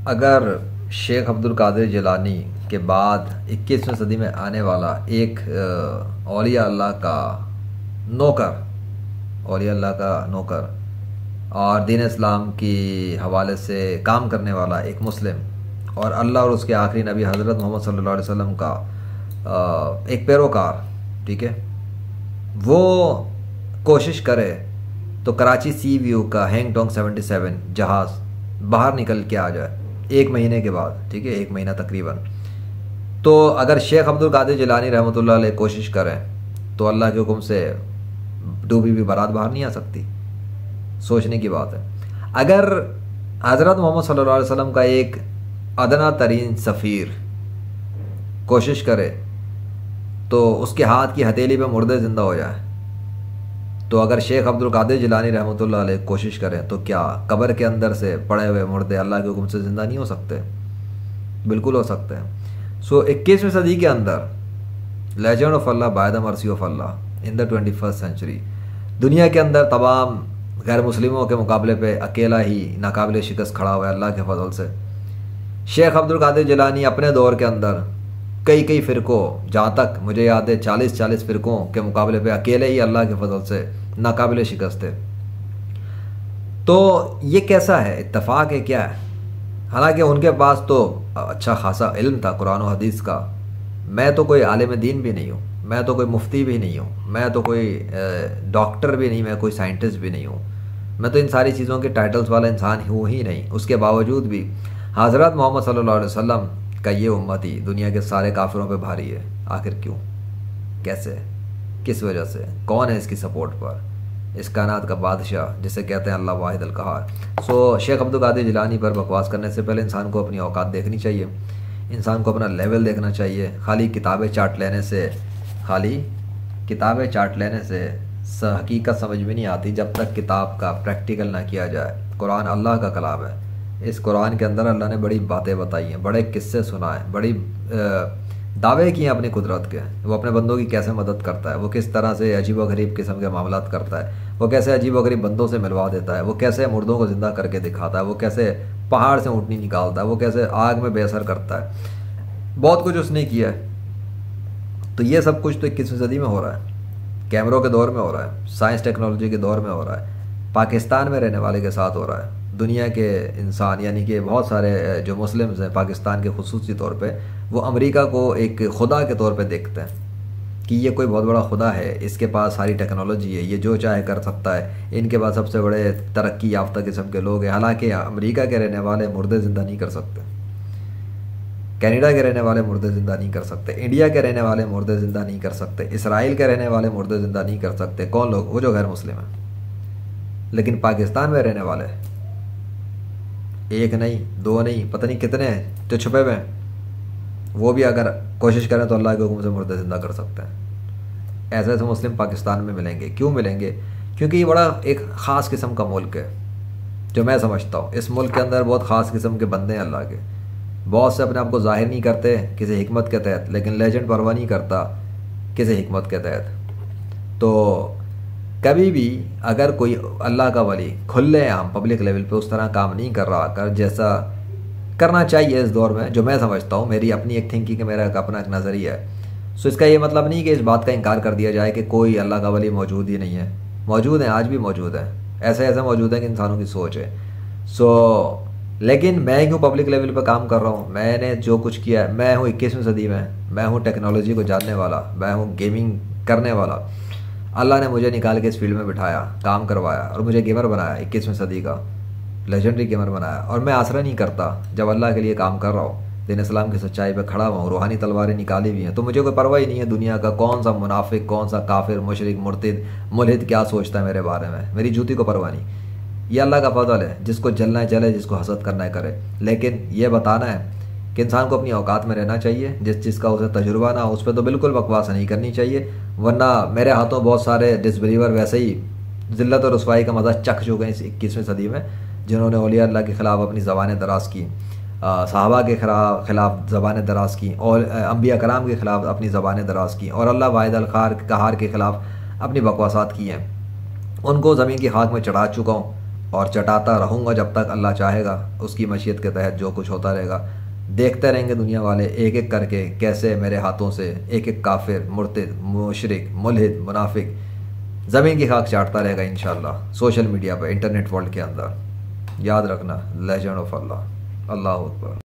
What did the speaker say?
اگر شیخ عبد القادر جیلانی کے بعد 21ویں صدی میں آنے والا ایک اولیاء اللہ کا نوکر اور دین اسلام کی حوالے سے کام کرنے والا ایک مسلم اور اللہ اور اس کے آخری نبی حضرت محمد صلی اللہ علیہ وسلم کا ایک پیروکار، ٹھیک ہے، وہ کوشش کرے تو کراچی سی ویو کا ہینگ ٹانگ 77 جہاز باہر نکل کے آ جائے 1 مہینے کے بعد، ٹھیک ہے، 1 مہینہ تقریباً. تو اگر شیخ عبد القادر جیلانی رحمۃ اللہ علیہ کوشش کریں تو اللہ کے حکم سے ڈوبی بھی بارات باہر نہیں آ سکتی. سوچنے کی بات ہے. اگر حضرت محمد صلی اللہ علیہ وسلم کا ایک ادنا ترین سفیر کوشش کرے تو اس کے ہاتھ کی ہتھیلی پہ مردے زندہ ہو جائیں، تو اگر شیخ عبد القادر جیلانی رحمۃ اللہ علیہ کوشش کریں تو کیا قبر کے اندر سے پڑے ہوئے مردے اللہ کے حکم سے زندہ نہیں ہو سکتے؟ بالکل ہو سکتے ہیں. 21ویں صدی کے اندر لیجنڈ آف اللہ by the mercy of Allah in the 21st century دنیا کے اندر تمام غیر مسلموں کے مقابلے پہ اکیلا ہی ناقابل شکست کھڑا ہوا ہے اللہ کے فضل سے. شیخ عبد القادر جیلانی اپنے دور کے اندر کئی فرقوں، جہاں تک مجھے یاد ہے 40 فرقوں کے مقابلے پہ اکیلے ہی اللہ کے فضل سے ناقابل شکست تھے. تو یہ کیسا ہے اتفاق ہے کیا ہے؟ حالانکہ ان کے پاس تو اچھا خاصا علم تھا قرآن و حدیث کا. میں تو کوئی عالم دین بھی نہیں ہوں، میں تو کوئی مفتی بھی نہیں ہوں، میں تو کوئی ڈاکٹر بھی نہیں، میں کوئی سائنٹسٹ بھی نہیں ہوں، میں تو ان ساری چیزوں کے ٹائٹلز والا انسان ہوں ہی نہیں. اس کے باوجود بھی حضرت محمد صلی اللہ علیہ وسلم کا یہ امتی دنیا کے سارے کافروں پہ بھاری ہے. آخر کیوں؟ کیسے؟ کس وجہ سے؟ کون ہے اس کی سپورٹ پر؟ اس کائنات کا بادشاہ جسے کہتے ہیں اللہ واحد القہار. شیخ عبد القادر جیلانی پر بکواس کرنے سے پہلے انسان کو اپنی اوقات دیکھنی چاہیے، انسان کو اپنا لیول دیکھنا چاہیے. خالی کتابیں چاٹ لینے سے حقیقت سمجھ میں نہیں آتی جب تک کتاب کا پریکٹیکل نہ کیا جائے. قرآن اللہ کا کلام ہے. اس قرآن کے اندر اللہ نے بڑی باتیں بتائی ہیں، بڑے قصے سنائے، بڑی دعوے کیے ہیں اپنی قدرت کے. وہ اپنے بندوں کی کیسے مدد کرتا ہے، وہ کس طرح سے عجیب و غریب قسم کے معاملات کرتا ہے، وہ کیسے عجیب و غریب بندوں سے ملوا دیتا ہے، وہ کیسے مردوں کو زندہ کر کے دکھاتا ہے، وہ کیسے پہاڑ سے اونٹنی نکالتا ہے، وہ کیسے آگ میں بے اثر کرتا ہے. بہت کچھ اس نے کیا ہے. تو یہ سب کچھ تو 21ویں صدی میں ہو رہا ہے، کیمروں کے دور میں ہو رہا ہے، سائنس ٹیکنالوجی کے دور میں ہو رہا ہے، پاکستان میں رہنے والے کے ساتھ ہو رہا ہے. دنیا کے انسان یعنی کہ بہت سارے جو مسلمز ہیں پاکستان کے خصوصی طور پہ، وہ امریکہ کو ایک خدا کے طور پہ دیکھتے ہیں کہ یہ کوئی بہت بڑا خدا ہے، اس کے پاس ساری ٹیکنالوجی ہے، یہ جو چاہے کر سکتا ہے، ان کے پاس سب سے بڑے ترقی یافتہ قسم کے لوگ ہیں. حالانکہ امریکہ کے رہنے والے مردے زندہ نہیں کر سکتے، کینیڈا کے رہنے والے مردے زندہ نہیں کر سکتے، انڈیا کے رہنے والے مردے زندہ نہیں کر سکتے، اسرائیل کے رہنے والے مردے زندہ نہیں کر سکتے. کون لوگ؟ وہ جو غیر مسلم ہیں. لیکن پاکستان میں رہنے والے 1 نہیں 2 نہیں پتہ نہیں کتنے ہیں جو چھپے ہوئے ہیں، وہ بھی اگر کوشش کریں تو اللہ کے حکم سے مردے زندہ کر سکتے ہیں. ایسے مسلم پاکستان میں ملیں گے. کیوں ملیں گے؟ کیونکہ یہ بڑا ایک خاص قسم کا ملک ہے جو میں سمجھتا ہوں. اس ملک کے اندر بہت خاص قسم کے بندے ہیں اللہ کے. بہت سے اپنے آپ کو ظاہر نہیں کرتے کسی حکمت کے تحت، لیکن لیجنڈ پرواہ نہیں کرتا کسی حکمت کے تحت. تو کبھی بھی اگر کوئی اللہ کا ولی کھلے عام پبلک لیول پہ اس طرح کام نہیں کر رہا کر جیسا کرنا چاہیے اس دور میں، جو میں سمجھتا ہوں، میری اپنی ایک تھنکنگ ہے، میرا اپنا ایک نظریہ ہے. سو اس کا یہ مطلب نہیں کہ اس بات کا انکار کر دیا جائے کہ کوئی اللہ کا ولی موجود ہی نہیں ہے. موجود ہیں، آج بھی موجود ہیں، ایسے موجود ہیں کہ انسانوں کی سوچ ہے. لیکن میں کیوں پبلک لیول پہ کام کر رہا ہوں؟ میں نے جو کچھ کیا ہے، میں ہوں 21ویں صدی میں ہوں ٹیکنالوجی کو جاننے والا، میں ہوں گیمنگ کرنے والا. اللہ نے مجھے نکال کے اس فیلڈ میں بٹھایا، کام کروایا اور مجھے گیمر بنایا، 21ویں صدی کا لیجنڈری گیمر بنایا. اور میں آسرا نہیں کرتا جب اللہ کے لیے کام کر رہا ہوں، دین اسلام کی سچائی پہ کھڑا ہوں، روحانی تلواریں نکالی ہوئی ہیں. تو مجھے کوئی پرواہ ہی نہیں ہے دنیا کا کون سا منافق، کون سا کافر، مشرک، مرتد، ملحد کیا سوچتا ہے میرے بارے میں. میری جوتی کو پرواہ نہیں. یہ اللہ کا فضل ہے، جس کو جلنا ہے جلے، جس کو حسد کرنا ہے کرے. لیکن یہ بتانا ہے کہ انسان کو اپنی اوقات میں رہنا چاہیے. جس چیز کا اسے تجربہ نہ ہو اس پہ تو بالکل بکواس نہیں کرنی چاہیے، ورنہ میرے ہاتھوں بہت سارے ڈسبلیور ویسے ہی ذلت اور رسوائی کا مزہ چکھ چکے ہیں اس 21ویں صدی میں، جنہوں نے اولیاء اللہ کے خلاف اپنی زبانیں دراز کی، صحابہ کے خلاف زبانیں دراز کی، اور انبیاء کرام کے خلاف اپنی زبانیں دراز کی، اور اللہ واحد القہار کے خلاف اپنی بکواسات کی ہیں. ان کو زمین کی خاک میں چڑھا چکا ہوں اور چٹاتا رہوں گا جب تک اللہ چاہے گا، اس کی مشیت کے تحت جو کچھ ہوتا رہے گا۔ دیکھتے رہیں گے دنیا والے ایک ایک کر کے کیسے میرے ہاتھوں سے ایک ایک کافر، مرتد، مشرک، ملحد، منافق زمین کی خاک چاٹتا رہے گا انشاءاللہ، سوشل میڈیا پہ، انٹرنیٹ ورلڈ کے اندر۔ یاد رکھنا، legend of Allah, Allah Akbar.